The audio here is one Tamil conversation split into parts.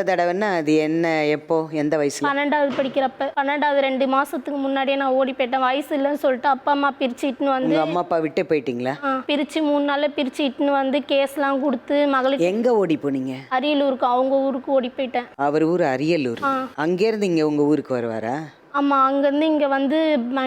தடவைன்னா அது என்ன, எப்போ, எந்த வயசுல? 12வது படிக்கிறப்ப, 12வது 2 மாசத்துக்கு முன்னாடியே நான் ஓடி போயிட்டேன். வயசு இல்லைன்னு சொல்லிட்டு அப்பா அம்மா பிரிச்சு இட்டுன்னு வந்து, உங்க அம்மா அப்பா விட்டு போயிட்டீங்களா? பிரிச்சு 3 நாள்ல பிரிச்சு இட்டுன்னு வந்து கேஸ்லாம் கொடுத்து மகளிர். எங்க ஓடி போனீங்க? அரியலூருக்கு, அவங்க ஊருக்கு ஓடி போயிட்டேன். அவர் ஊர் அரியலூர். அங்கேருந்து இங்க உங்க ஊருக்கு வருவாரா? ஆமா, அங்கேருந்து இங்கே வந்து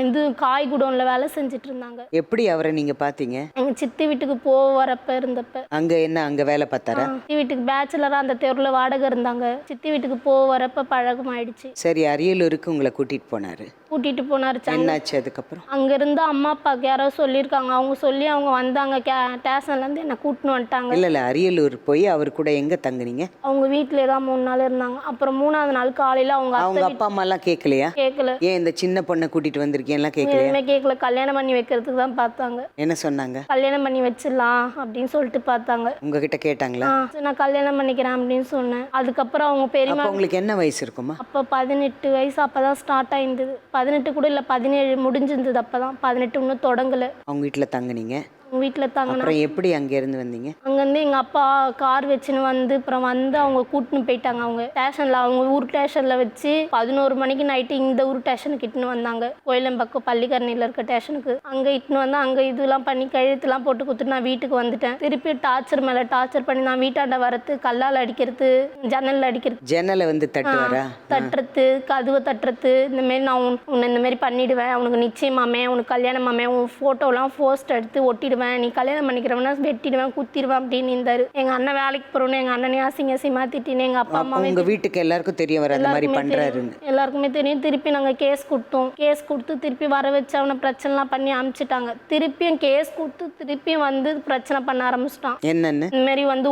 இது காய் குடோனில் வேலை செஞ்சுட்டு இருந்தாங்க. எப்படி அவரை நீங்க பாத்தீங்க? எங்கள் சித்தி வீட்டுக்கு வரப்ப இருந்தப்ப. அங்க என்ன, அங்க வேலை பார்த்தாரா? சித்தி வீட்டுக்கு பேச்சுலராக அந்த தெருவில் வாடகை இருந்தாங்க. சித்தி வீட்டுக்கு வரப்ப பழகமாயிடுச்சு. சரி, அரியலூருக்கு உங்களை கூட்டிட்டு போனாரு. கூட்டிட்டு போனாரு. என்னாச்சு அதுக்கப்புறம்? அங்கேருந்து அம்மா அப்பாவுக்கு யாரோ சொல்லியிருக்காங்க. அவங்க சொல்லி அவங்க வந்தாங்க. ஸ்டேஷன்லேருந்து என்னை கூட்டின்னு வந்துட்டாங்க. இல்லை அரியலூர் போய் அவர் கூட எங்க தங்குனீங்க? அவங்க வீட்டிலே தான் 3 நாள் இருந்தாங்க. அப்புறம் 3ஆவது நாள் காலையில் அவங்க அப்பா அம்மா எல்லாம் கேட்கலையா? கேட்கல. ஏன் இந்த சின்ன பொண்ணை கூட்டிட்டு வந்திருக்கேன்லாம் கேட்கலையா? எதுவுமே கேட்கல. கல்யாணம் பண்ணி வைக்கிறதுக்கு தான் பார்த்தாங்க. என்ன சொன்னாங்க? கல்யாணம் பண்ணி வச்சிடலாம் அப்படின்னு சொல்லிட்டு பார்த்தாங்க. உங்ககிட்ட கேட்டாங்களா? நான் கல்யாணம் பண்ணிக்கிறேன் அப்படின்னு சொன்னேன். அதுக்கப்புறம் அவங்க பெரியம்மா. உங்களுக்கு என்ன வயசு இருக்குமா? அப்போ 18 வயசு அப்பதான் ஸ்டார்ட் ஆயிருந்தது. 18 கூட இல்லை, 17 முடிஞ்சிருந்தது. அப்பதான் 18 இன்னும் தொடங்கல. அவங்க வீட்டில் தங்குனீங்க? வீட்டில் தாங்க. அப்புறம் எப்படி அங்கேருந்து வந்தீங்க? அங்கேருந்து எங்கள் அப்பா கார் வச்சுன்னு வந்து அப்புறம் அவங்க கூட்டின்னு போயிட்டாங்க. அவங்க ஸ்டேஷனில், அவங்க ஊர் ஸ்டேஷனில் வச்சு 11 மணிக்கு நைட்டு இந்த ஊர் ஸ்டேஷனுக்கு இட்டுன்னு வந்தாங்க. கோயிலம்பக்கம் பள்ளிக்கரணியில் இருக்க ஸ்டேஷனுக்கு. அங்கே இட்டுன்னு வந்து அங்கே இதெல்லாம் பண்ணி கழுத்துலாம் போட்டு கொடுத்துட்டு நான் வீட்டுக்கு வந்துட்டேன். திருப்பி டார்ச்சர் மேலே டார்ச்சர் பண்ணி நான் வீட்டாண்ட வரது, கல்லால் அடிக்கிறது, ஜன்னலில் அடிக்கிறது, ஜன்னலை வந்து தட்டுறது, கதவை தட்டுறது, இந்தமாரி நான் உன்னை இந்தமாரி பண்ணிவிடுவேன், உனக்கு நிச்சயமாமே, உனக்கு கல்யாணமாமே, உன் ஃபோட்டோலாம் போஸ்ட் எடுத்து ஒட்டிடுவேன், நீ கல்யாணம் பண்ணிக்கிறவனா வெட்டிடுவேன், குத்திடுவேன் அப்படின்னு இருந்தாரு. எங்க அண்ணன் வேலைக்கு போறோன்னு எங்க அண்ணனையும் அசிங்கமா திட்டினேன். எங்க அப்பா அம்மா உங்க வீட்டுக்கு எல்லாருக்கும் தெரியும் வர அந்த மாதிரி பண்றாருன்னு? எல்லாருக்குமே தெரியும். திருப்பி நாங்க கேஸ் கொடுத்தோம். கேஸ் கொடுத்து திருப்பி வர வச்சு அவனை பிரச்சனைலாம் பண்ணி அனுப்பிச்சிட்டாங்க. திருப்பியும் கேஸ் கொடுத்து திருப்பியும் வந்து பிரச்சனை பண்ண ஆரம்பிச்சிட்டான். என்னன்னு? இந்த மாதிரி வந்து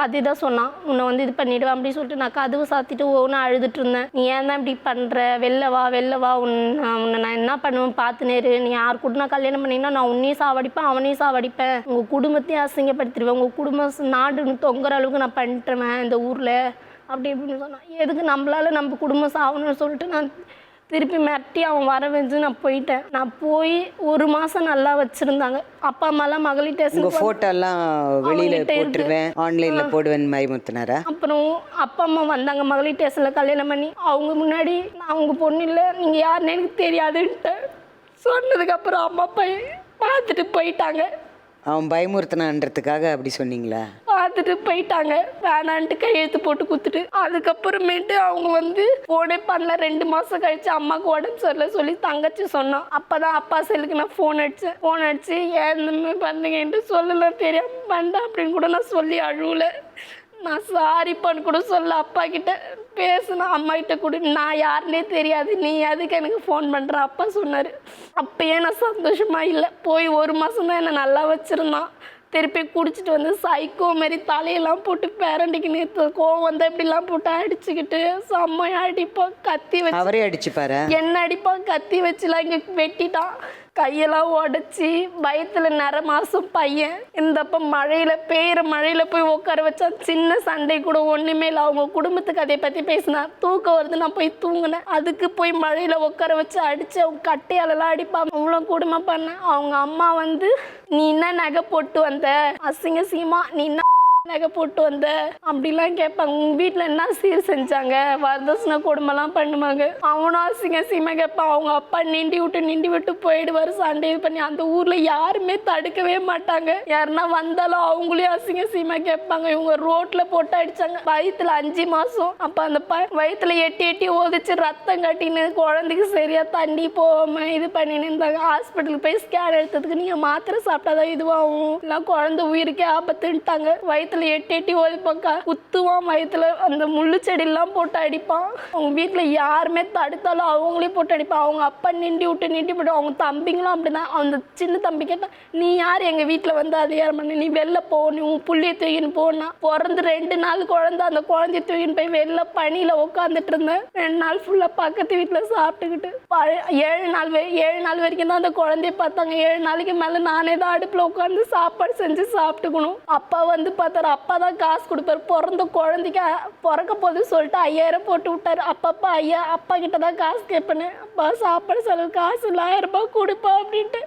அதுதான் சொன்னான், உன்னை வந்து இது பண்ணிடுவேன் அப்படின்னு சொல்லிட்டு நான் கதவு சாத்திட்டு ஒவ்வொன்று அழுதுட்டு இருந்தேன். நீ ஏன் தான் இப்படி பண்ற, வெளில வா, உன்னை நான் என்ன பண்ணுவேன் பார்த்து நேரு, நீ யார் கூட நான் கல்யாணம் பண்ணிங்கன்னா நான் உன்னையும் சாவடிப்பேன், அவனையும் சாவடிப்பேன், உங்க குடும்பத்தையும் அசிங்கப்படுத்திடுவேன், உங்க குடும்பம் நாடுன்னு தொங்குற அளவுக்கு நான் பண்ணிட்டுருவேன் இந்த ஊர்ல அப்படி இப்படின்னு சொன்னான். எதுக்கு நம்மளால நம்ம குடும்பம் சாகணும்னு சொல்லிட்டு நான் திருப்பி மிரட்டி அவன் வர வச்சு நான் போயிட்டேன். நான் போய் 1 மாசம் நல்லா வச்சிருந்தாங்க. அப்பா அம்மாலாம் மகளிர் ஸ்டேஷன் போட்டோ எல்லாம் வெளியில போட்டுருவேன், ஆன்லைன்ல போடுவேன் பயமுறுத்தினாரா? அப்புறம் அப்பா அம்மா வந்தாங்க மகளிர் ஸ்டேஷன்ல கல்யாணம் பண்ணி. அவங்க முன்னாடி நான் அவங்க பொண்ணு இல்லை, நீங்க யாருன்னு எனக்கு தெரியாதுன்ட்டு சொன்னதுக்கு அப்புறம் அம்மா அப்பா பார்த்துட்டு போயிட்டாங்க. அவன் பயமுறுத்தினான்றதுக்காக அப்படி சொன்னீங்களா? பார்த்துட்டு போயிட்டாங்க. வேணான்ட்டு கையெழுத்து போட்டு குத்துட்டு அதுக்கப்புறமேட்டு அவங்க வந்து போனே பண்ணல. 2 மாசம் கழிச்சு அம்மாவுக்கு உடம்பு சரியில்லை சொல்லி தங்கச்சி சொன்னான். அப்பதான் அப்பா செல்லுக்கு நான் ஃபோன் அடிச்சு ஏன் இந்த மாதிரி பண்ணுங்கன்ட்டு சொல்லலாம், தெரியாம பண்ண அப்படின்னு கூட நான் சொல்லி அழுவல. நான் சாரிப்பான்னு கூட சொல்ல அப்பா கிட்ட பேசினேன். அம்மா கிட்ட கூட நான் யாருன்னே தெரியாது, நீ அதுக்கு எனக்கு ஃபோன் பண்ணுற அப்பா சொன்னார். அப்பயே நான் சந்தோஷமா இல்லை. போய் 1 மாதம் தான் என்னை நல்லா வச்சுருந்தான். திருப்பி குடிச்சிட்டு வந்து சைக்கோ மாரி தலையெல்லாம் போட்டு பேரண்டிக்கு நேற்று கோவம் வந்து இப்படிலாம் போட்டு அடிச்சுக்கிட்டு செம்மையா அடிப்பான். கத்தி வச்சு அவரே அடிச்சுப்பாரு. என்ன அடிப்பான், கத்தி வச்சுலாம் இங்கே வெட்டிட்டான். கையெல்லாம் உடச்சி பயத்துல 1/2 மாசம் பையன். இந்தப்ப பெய்யுற மழையில போய் உட்கார வச்சா. சின்ன சண்டை கூட ஒண்ணுமே இல்லை. அவங்க குடும்பத்துக்கு அதை பத்தி பேசினா தூக்கம் வருது, நான் போய் தூங்கினேன். அதுக்கு போய் மழையில உட்கார வச்சு அடிச்சு அவங்க கட்டையாலெல்லாம் அடிப்பாங்க. அவ்வளோ கொடுமை பண்ணேன். அவங்க அம்மா வந்து நீ என்ன நகை போட்டு வந்த, அசிங்கமா நீ என்ன நகை போட்டு வந்த அப்படிலாம் கேட்பாங்க. உங்க வீட்டுல என்ன சீர் செஞ்சாங்க, வரதட்சணை கொடுமைலாம் பண்ணுவாங்க. அவனும் அசிங்கமா கேட்பான். அவங்க அப்பா நிண்டி விட்டு போயிடுவாரு சண்டை இது பண்ணி. அந்த ஊர்ல யாருமே தடுக்கவே மாட்டாங்க. யாருன்னா வந்தாலும் அவங்களையும் அசிங்கமா கேட்பாங்க. இவங்க ரோட்ல போட்டு அடிச்சாங்க. வயிற்றுல 5 மாசம். அப்ப அந்த வயிற்றுல எட்டி ஓதிச்சு ரத்தம் கட்டின்னு குழந்தைக்கு சரியா தண்ணி போகாம இது பண்ணின்னு இருந்தாங்க. ஹாஸ்பிட்டலுக்கு போய் ஸ்கேன் எடுத்ததுக்கு நீங்க மாத்திரை சாப்பிட்டாதான் இதுவாகும், இல்லை குழந்தை உயிருக்கே ஆபத்துன்ட்டாங்க. வயிற்றுல எட்டி ஓதிப்பாங்க, குத்துவான் வயிற்றுல. அந்த முள்ளு செடியெல்லாம் போட்டு அடிப்பான். அவங்க வீட்டுல யாருமே தடுத்தாலும் அவங்களே போட்டு அடிப்பான். அவங்க அப்பா நிண்டி விட்டு அவங்க தம்பிங்களும் அப்படிதான். அந்த சின்ன தம்பி கேட்டா நீ யார் எங்க வீட்டுல வந்து அதிகாரம் பண்ண, நீ வெளில போ, நீ உன் புள்ளிய தூக்கின்னு போனா. பிறந்து 2 நாள் குழந்தை. அந்த குழந்தைய தூக்கின்னு போய் வெளில பனியில உட்காந்துட்டு இருந்தேன். 2 நாள் ஃபுல்லா பக்கத்து வீட்டுல சாப்பிட்டுக்கிட்டு 7 நாள் வரைக்கும் தான் அந்த குழந்தைய பார்த்தாங்க. 7 நாளைக்கு மேல நானே தான் அடுப்புல உட்காந்து சாப்பாடு செஞ்சு சாப்பிட்டுக்கணும். அப்பா வந்து பார்த்தாரு. அப்பா தான் காசு கொடுப்பாரு. பிறந்த குழந்தைக்கு பிறக்க போது சொல்லிட்டு 5000 போட்டு விட்டாரு. அப்பப்பா அப்பா கிட்ட தான் காசு கேட்பேன்னு. அப்பா சாப்பாடு செலவு காசு இல்லை, 1000 ரூபாய் கொடுப்பா அப்படின்ட்டு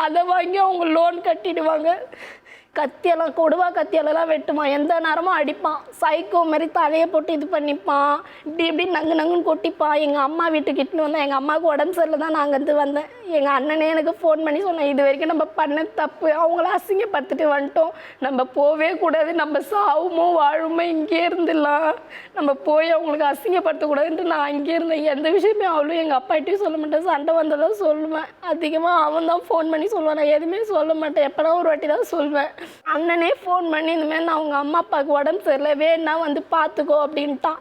அதை வாங்கி அவங்க லோன் கட்டிடுவாங்க. கத்தியெல்லாம் கொடுவா கத்தியாலெல்லாம் வெட்டுவான், எந்த நேரமும் அடிப்பான், சைக்கோ மாதிரி தலையை போட்டு இது பண்ணிப்பான், இப்படி நங்கு நங்குன்னு கொட்டிப்பான். எங்கள் அம்மா வீட்டுக்கு இட்டுன்னு வந்தேன், எங்கள் அம்மாவுக்கு உடம்பு சரியில்லை தான் நாங்கள் வந்து வந்தேன். எங்கள் அண்ணனே எனக்கு ஃபோன் பண்ணி சொன்னேன், இது வரைக்கும் நம்ம பண்ண தப்பு, அவங்கள அசிங்கப்படுத்திட்டு வந்துட்டோம், நம்ம போவே கூடாது, நம்ம சாவுமோ வாழுமோ இங்கே இருந்துடலாம், நம்ம போய் அவங்களுக்கு அசிங்கப்படுத்தக்கூடாதுன்ட்டு நான் இங்கே இருந்தேன். எந்த விஷயமே அவ்வளோ எங்கள் அப்பாட்டையும் சொல்ல மாட்டேன், சண்டை வந்ததான் சொல்லுவேன். அதிகமாக அவன் தான் ஃபோன் பண்ணி சொல்லுவான், நான் எதுவுமே சொல்ல மாட்டேன், எப்போனா ஒரு வாட்டி தான் சொல்வேன். அண்ணனே ஃபோன் பண்ணி இந்தமாதிரி நான் அவங்க அம்மா அப்பாவுக்கு உடம்பு சரியில்லை, வேணா வந்து பார்த்துக்கோ அப்படின்ட்டான்.